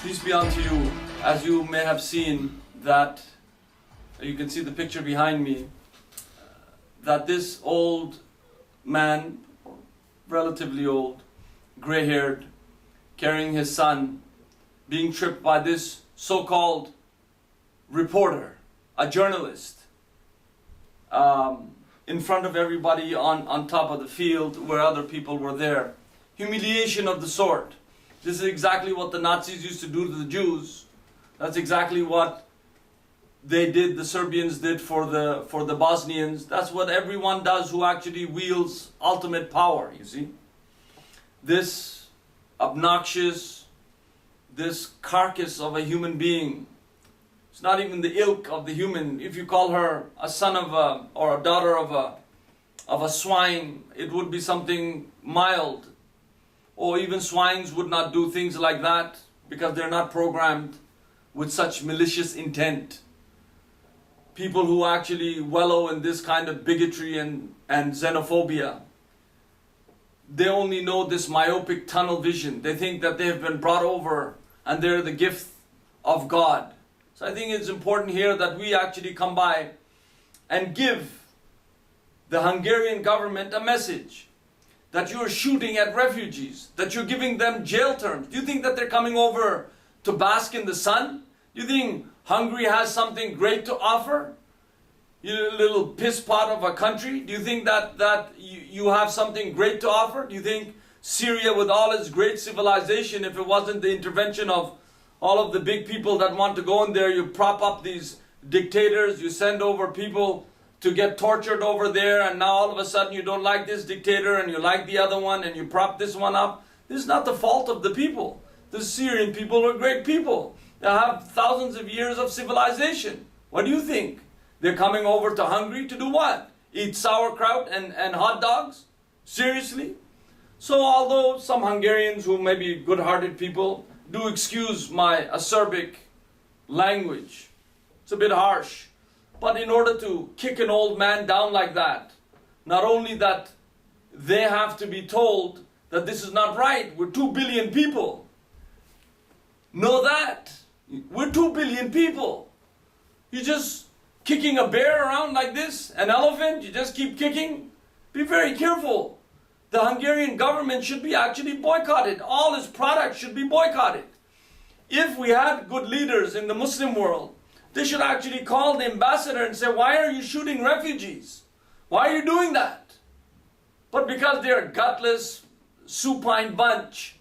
Peace be unto you. As you may have seen that, you can see the picture behind me, that this old man, relatively old, gray-haired, carrying his son, being tripped by this so-called reporter, a journalist, in front of everybody on top of the field where other people were there. Humiliation of the sort. This is exactly what the Nazis used to do to the Jews. That's exactly what they did, the Serbians did for the Bosnians. That's what everyone does who actually wields ultimate power, you see. This obnoxious, this carcass of a human being, it's not even the ilk of the human. If you call her a son of or a daughter of a swine, it would be something mild. Or even swines would not do things like that because they're not programmed with such malicious intent. People who actually wallow in this kind of bigotry and xenophobia, they only know this myopic tunnel vision. They think that they have been brought over and they're the gift of God. So I think it's important here that we actually come by and give the Hungarian government a message. That you're shooting at refugees, that you're giving them jail terms. Do you think that they're coming over to bask in the sun? Do you think Hungary has something great to offer? You little piss pot of a country? Do you think that you have something great to offer? Do you think Syria, with all its great civilization, if it wasn't the intervention of all of the big people that want to go in there, you prop up these dictators, you send over people to get tortured over there, and now all of a sudden you don't like this dictator and you like the other one and you prop this one up. This is not the fault of the people. The Syrian people are great people. They have thousands of years of civilization. What do you think? They're coming over to Hungary to do what? Eat sauerkraut and hot dogs? Seriously? So although some Hungarians who may be good-hearted people do excuse my acerbic language, it's a bit harsh. But in order to kick an old man down like that, not only that they have to be told that this is not right, we're 2 billion people. Know that. We're 2 billion people. You're just kicking a bear around like this, an elephant, you just keep kicking. Be very careful. The Hungarian government should be actually boycotted. All its products should be boycotted. If we had good leaders in the Muslim world, they should actually call the ambassador and say, why are you shooting refugees? Why are you doing that? But because they're a gutless, supine bunch,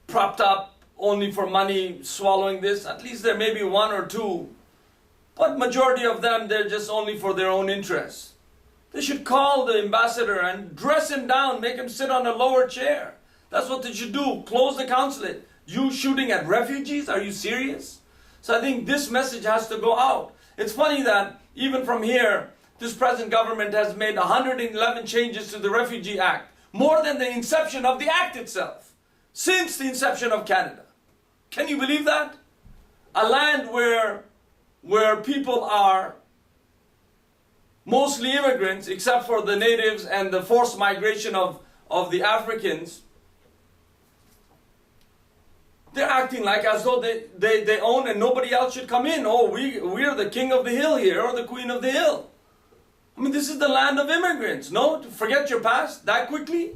propped up only for money, swallowing this, at least there may be one or two, but majority of them, they're just only for their own interests. They should call the ambassador and dress him down, make him sit on a lower chair. That's what they should do. Close the consulate. You shooting at refugees? Are you serious? So I think this message has to go out. It's funny that even from here, this present government has made 111 changes to the Refugee Act, more than the inception of the act itself, since the inception of Canada. Can you believe that? A land where people are mostly immigrants, except for the natives and the forced migration of the Africans, they're acting like as though they own and nobody else should come in. Oh, we're the king of the hill here, or the queen of the hill. I mean, this is the land of immigrants. No, to forget your past that quickly?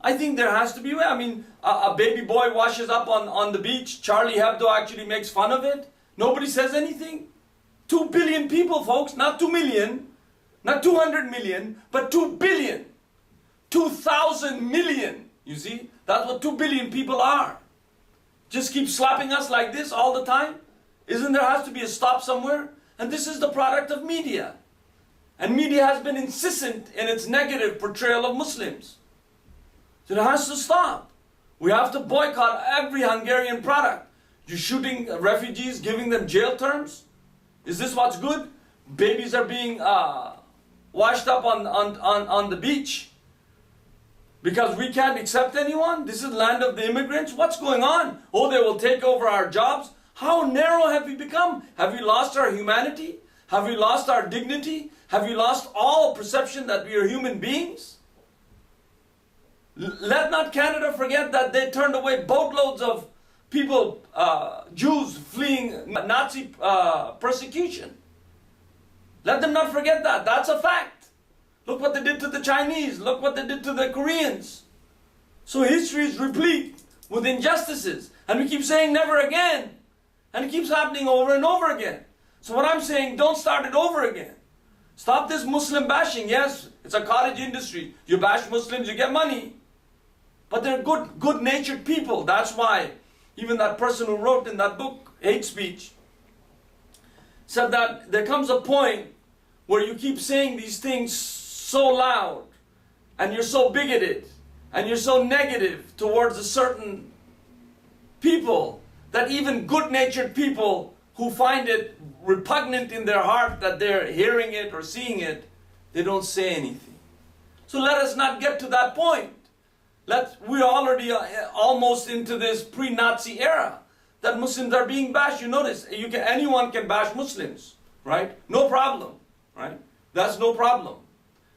I think there has to be a way. I mean, a baby boy washes up on the beach. Charlie Hebdo actually makes fun of it. Nobody says anything. 2 billion people, folks, not 2 million, not 200 million, but 2 billion. 2,000 million, you see? That's what 2 billion people are. Just keep slapping us like this all the time? Isn't there has to be a stop somewhere? And this is the product of media. And media has been insistent in its negative portrayal of Muslims. So it has to stop. We have to boycott every Hungarian product. You're shooting refugees, giving them jail terms? Is this what's good? Babies are being washed up on the beach because we can't accept anyone? This is land of the immigrants? What's going on? Oh, they will take over our jobs? How narrow have we become? Have we lost our humanity? Have we lost our dignity? Have we lost all perception that we are human beings? Let not Canada forget that they turned away boatloads of people, Jews fleeing Nazi persecution. Let them not forget that. That's a fact. Look what they did to the Chinese. Look what they did to the Koreans. So history is replete with injustices. And we keep saying never again. And it keeps happening over and over again. So what I'm saying, don't start it over again. Stop this Muslim bashing. Yes, it's a cottage industry. You bash Muslims, you get money. But they're good-natured people. That's why even that person who wrote in that book, Hate Speech, said that there comes a point where you keep saying these things so loud, and you're so bigoted, and you're so negative towards a certain people, that even good-natured people who find it repugnant in their heart that they're hearing it or seeing it, they don't say anything. So let us not get to that point. We're already almost into this pre-Nazi era that Muslims are being bashed. You notice, anyone can bash Muslims, right? No problem, right? That's no problem.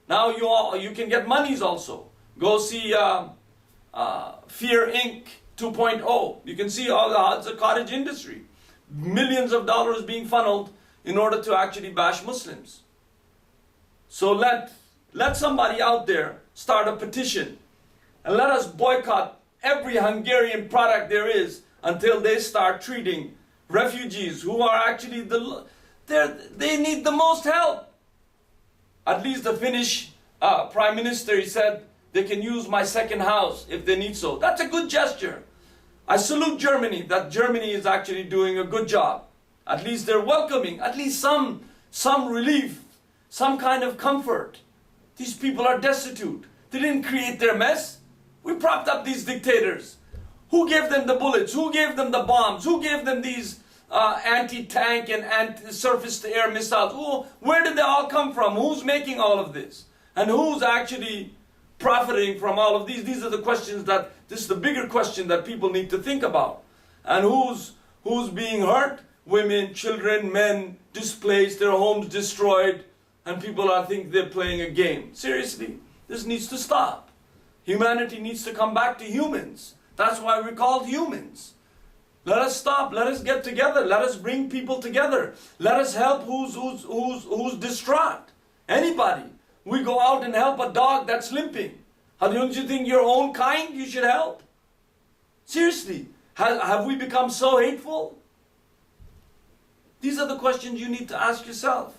Now you can get monies also. Go see Fear Inc. 2.0. You can see it's a cottage industry. Millions of dollars being funneled in order to actually bash Muslims. So let somebody out there start a petition and let us boycott every Hungarian product there is until they start treating refugees who are actually they need the most help. At least the Finnish Prime Minister, he said, they can use my second house if they need so. That's a good gesture. I salute Germany, that Germany is actually doing a good job. At least they're welcoming, at least some relief, some kind of comfort. These people are destitute. They didn't create their mess. We propped up these dictators. Who gave them the bullets? Who gave them the bombs? Who gave them these anti-tank and anti-surface-to-air missiles? Where did they all come from? Who's making all of this? And who's actually profiting from all of these? These are the questions this is the bigger question that people need to think about. And who's being hurt? Women, children, men displaced, their homes destroyed, and people think they're playing a game. Seriously, this needs to stop. Humanity needs to come back to humans. That's why we're called humans. Let us stop. Let us get together. Let us bring people together. Let us help who's distraught. Anybody. We go out and help a dog that's limping. How don't you think your own kind you should help? Seriously, have we become so hateful? These are the questions you need to ask yourself.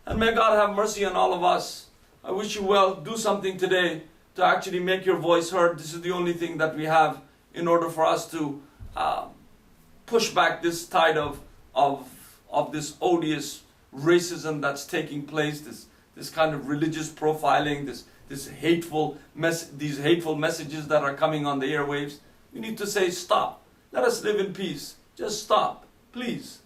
And may God have mercy on all of us. I wish you well. Do something today to actually make your voice heard. This is the only thing that we have in order for us to push back this tide of this odious racism that's taking place, this kind of religious profiling, these hateful messages that are coming on the airwaves. We need to say stop. Let us live in peace. Just stop, please.